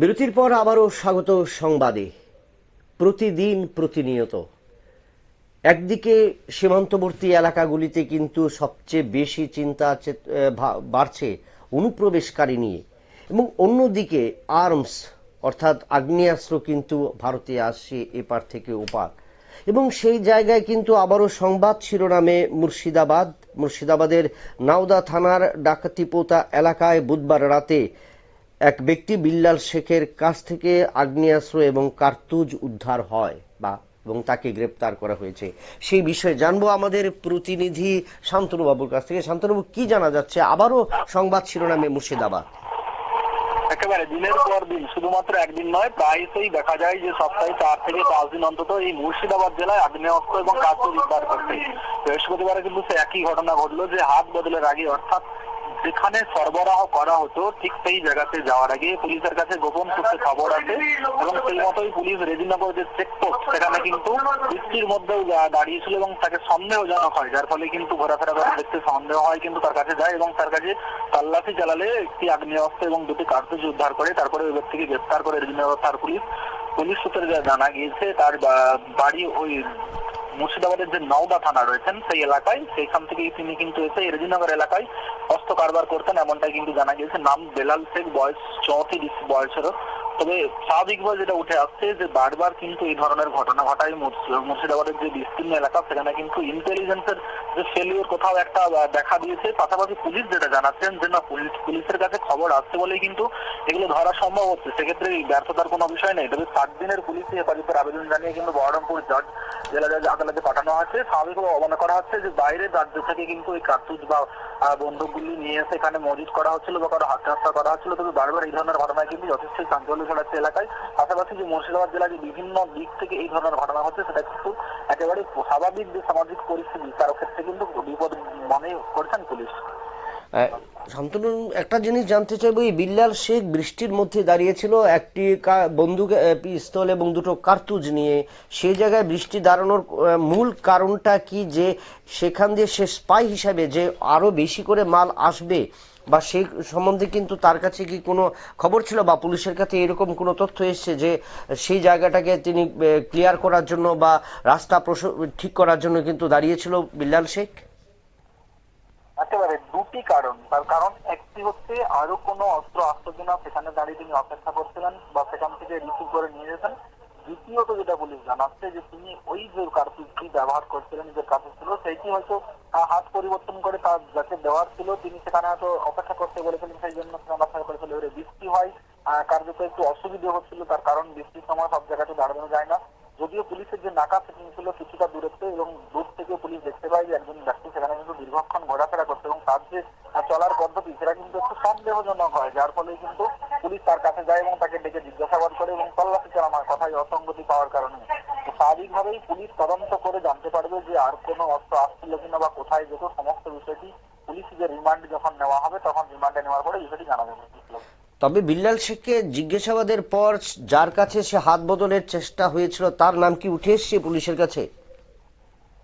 বিরতির পর আবারও স্বাগত সংবাদে। প্রতিদিন প্রতিনিয়ত একদিকে সীমান্তবর্তী এলাকাগুলিতে কিন্তু সবচেয়ে বেশি চিন্তা বাড়ছে অনুপ্রবেশকারী নিয়ে, এবং অন্যদিকে আর্মস অর্থাৎ আগ্নেয়াস্ত্র কিন্তু ভারতে আসছে এপার থেকে ওপার। এবং সেই জায়গায় কিন্তু আবারও সংবাদ শিরোনামে মুর্শিদাবাদের নাওদা থানার ডাকাতিপোতা এলাকায় বুধবার রাতে এক ব্যক্তি বিল্লাল শেখের কাছ থেকে আগ্নেয়াস্ত্র এবং কার্তুজ উদ্ধার হয় এবং তাকে গ্রেপ্তার করা হয়েছে। সেই বিষয়ে জানবো আমাদের প্রতিনিধি শান্তনু বাবুর কাছ থেকে। শান্তনু, কি জানা যাচ্ছে আবারও সংবাদ শিরোনামে মুর্শিদাবাদ? একেবারে দিনের পর দিন, শুধুমাত্র একদিন নয়, প্রায়শই দেখা যায় যে সপ্তাহে 4 থেকে 5 দিন অন্তত এই মুর্শিদাবাদ জেলায় আগ্নেয়াস্ত্র এবং কার্তুজ উদ্ধার করছে। বৃহস্পতিবারে কিন্তু সে একই ঘটনা ঘটলো যে হাত বদলের আগে, অর্থাৎ যেখানে সরবরাহ করা হতো ঠিক সেই জায়গাতে যাওয়ার আগে পুলিশের কাছে গোপন সূত্রে খবর আছে এবং সেই মতোই পুলিশ রেজিনগর যে চেকপোস্ট সেখানে কিন্তু বৃষ্টির মধ্যেও দাঁড়িয়েছিল এবং তাকে সন্দেহজনক হয়, যার ফলে কিন্তু ঘোরাফেরা করে দেখতে সন্দেহ হয়, কিন্তু তার কাছে যায় এবং তার কাছে তল্লাশি চালালে একটি আগ্নেয়াস্ত্র এবং 2টি কার্তুজ উদ্ধার করে। তারপরে ওই ব্যক্তিকে গ্রেপ্তার করে রেজিনগর থানার পুলিশ সূত্রে জানা গিয়েছে তার বাড়ি ওই মুর্শিদাবাদের যে নাওদা থানা রয়েছেন সেই এলাকায়। সেইখান থেকে তিনি কিন্তু এসে রেজিনগর এলাকায় অস্ত্র কারবার করতেন, এমনটাই কিন্তু জানা গিয়েছে। নাম বেলাল শেখ, বয়স 34 বয়সের। তবে স্বাভাবিকভাবে যেটা উঠে আসছে যে বারবার কিন্তু এই ধরনের ঘটনা ঘটায় মুর্শিদাবাদের যে বিস্তীর্ণ এলাকা, সেখানে কিন্তু ইন্টেলিজেন্সের যে ফেলিওর কোথাও একটা দেখা দিয়েছে। পাশাপাশি পুলিশ যেটা জানাচ্ছেন যে না, পুলিশের কাছে খবর আসছে বলেই কিন্তু এগুলো ধরা সম্ভব হচ্ছে, সেক্ষেত্রে ব্যর্থতার কোনো বিষয় নেই। তবে 7 দিনের পুলিশি হেফাজতের আবেদন জানিয়ে কিন্তু বহরমপুর জেলা জজ আদালতে পাঠানো আছে। স্বাভাবিকভাবে মনে করা হচ্ছে যে বাইরের রাজ্য থেকে কিন্তু এই কার্তুজ বা বন্দুকগুলি নিয়ে এসে এখানে মজুত করা হচ্ছিল বা কারো হত্যা করা হচ্ছিল। তবে বারবার এই ধরনের ঘটনায় কিন্তু যথেষ্ট চাঞ্চল্য ছড়াচ্ছে এলাকায়। পাশাপাশি যে মুর্শিদাবাদ জেলায় যে বিভিন্ন দিক থেকে এই ধরনের ঘটনা হচ্ছে সেটা কিন্তু একেবারে স্বাভাবিক যে সামাজিক পরিস্থিতি, তার ক্ষেত্রে কিন্তু বিপদ মনে করছেন পুলিশ। শান্তনু, একটা জিনিস জানতে চাইবো, এই বিল্লাল শেখ বৃষ্টির মধ্যে দাঁড়িয়েছিল একটি বন্দুক, পিস্তল এবং 2টো কার্তুজ নিয়ে। সেই জায়গায় বৃষ্টি দাঁড়ানোর মূল কারণটা কি? যে সেখান দিয়ে সে স্পাই হিসাবে যে আরো বেশি করে মাল আসবে বা সেই সম্বন্ধে কিন্তু তার কাছে কি কোনো খবর ছিল বা পুলিশের কাছে এরকম কোনো তথ্য এসছে যে সেই জায়গাটাকে তিনি ক্লিয়ার করার জন্য বা রাস্তা ঠিক করার জন্য কিন্তু দাঁড়িয়েছিল বিল্লাল শেখ? একেবারে 2টি কারণ। তার কারণ একটি হচ্ছে আরো কোনো অস্ত্র আসতো কিনা সেখানে দাঁড়িয়ে তিনি অপেক্ষা করছিলেন বা সেখান থেকে রিসিভ করে নিয়ে যেতেন। দ্বিতীয়ত যেটা পুলিশ জানাচ্ছে যে তিনি ওই যে কার্তুজটি ব্যবহার করছিলেন, যে কার্তুজ ছিল সেইটি হয়তো হাত পরিবর্তন করে তার যাকে দেওয়ার ছিল তিনি সেখানে হয়তো অপেক্ষা করতে বলেছিলেন, সেই জন্য অপেক্ষা করেছিল। এবারে বৃষ্টি হয়, কার্যত একটু অসুবিধে হচ্ছিল, তার কারণ বৃষ্টির সময় সব জায়গাতে দাঁড়ানো যায় না। যদিও পুলিশের যে নাকা সেটি ছিল কিছুটা দূরত্বে এবং দূর থেকে পুলিশ দেখতে পায় যে একজন ব্যক্তি সেখানে কিন্তু দীর্ঘক্ষণ ঘোরাফেরা করছে এবং তার যে চলার পদ্ধতি সেটা কিন্তু একটু সন্দেহজনক হয়, যার ফলে কিন্তু পুলিশ তার কাছে যায় এবং তাকে ডেকে জিজ্ঞাসাবাদ করে এবং তল্লাশি চালানোর কথায় অসঙ্গতি পাওয়ার কারণে স্বাভাবিকভাবেই পুলিশ তদন্ত করে জানতে পারবে যে আর কোনো অস্ত্র আসছিল কিনা বা কোথায় যেত। সমস্ত বিষয়টি পুলিশ যে রিমান্ড যখন নেওয়া হবে তখন রিমান্ডে নেওয়ার পরে বিষয়টি জানা যাবে। তবে বিল্লাল শেখকে জিজ্ঞাসাবাদের পর যার কাছে সে হাত বদলের চেষ্টা হয়েছিল তার নাম কি উঠে এসছে পুলিশের কাছে?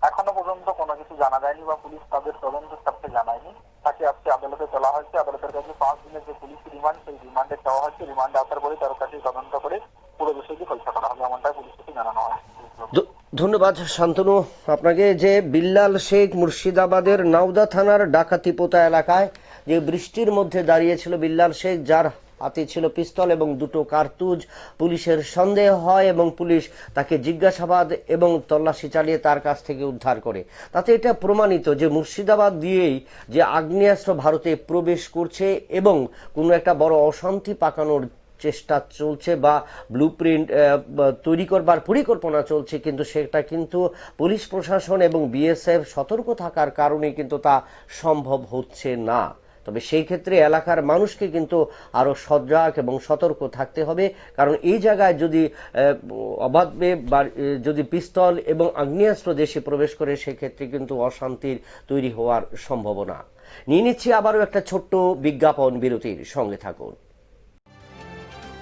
এখনো পর্যন্ত কোনো কিছু জানা যায়নি বা পুলিশ তাদের তদন্ত স্বার্থে জানায়নি। তাকে আজকে আদালতে তোলা হয়েছে। আদালতের কাছে 5 দিনের যে পুলিশ রিমান্ড, সেই রিমান্ডে চাওয়া হয়েছে। রিমান্ডে আসার পরে তার কাছে তদন্ত করে পুরো বিষয়টি পরীক্ষা করা হবে, এমনটাই পুলিশকে জানানো হয়। ধন্যবাদ শান্তনু আপনাকে। যে বিল্লাল শেখ মুর্শিদাবাদের নাওদা থানার ডাকাতিপোতা এলাকায় যে বৃষ্টির মধ্যে দাঁড়িয়েছিল বিল্লাল শেখ, যার হাতে ছিল পিস্তল এবং 2টো কার্তুজ, পুলিশের সন্দেহ হয় এবং পুলিশ তাকে জিজ্ঞাসাবাদ এবং তল্লাশি চালিয়ে তার কাছ থেকে উদ্ধার করে। তাতে এটা প্রমাণিত যে মুর্শিদাবাদ দিয়েই যে আগ্নেয়াস্ত্র ভারতে প্রবেশ করছে এবং কোনো একটা বড় অশান্তি পাকানোর চেষ্টা চলছে বা ব্লুপ্রিন্ট তৈরি করবার পরিকল্পনা চলছে, কিন্তু সেটা কিন্তু পুলিশ প্রশাসন এবং বিএসএফ সতর্ক থাকার কারণে কিন্তু তা সম্ভব হচ্ছে না। তবে সেই ক্ষেত্রে এলাকার মানুষকে কিন্তু আরো সজাগ এবং সতর্ক থাকতে হবে, কারণ এই জায়গায় যদি অবাধে যদি পিস্তল এবং আগ্নেয়াস্ত্র দেশে প্রবেশ করে সেক্ষেত্রে কিন্তু অশান্তির তৈরি হওয়ার সম্ভাবনা। নিয়ে নিচ্ছি আবারও একটা ছোট্ট বিজ্ঞাপন বিরতির, সঙ্গে থাকুন।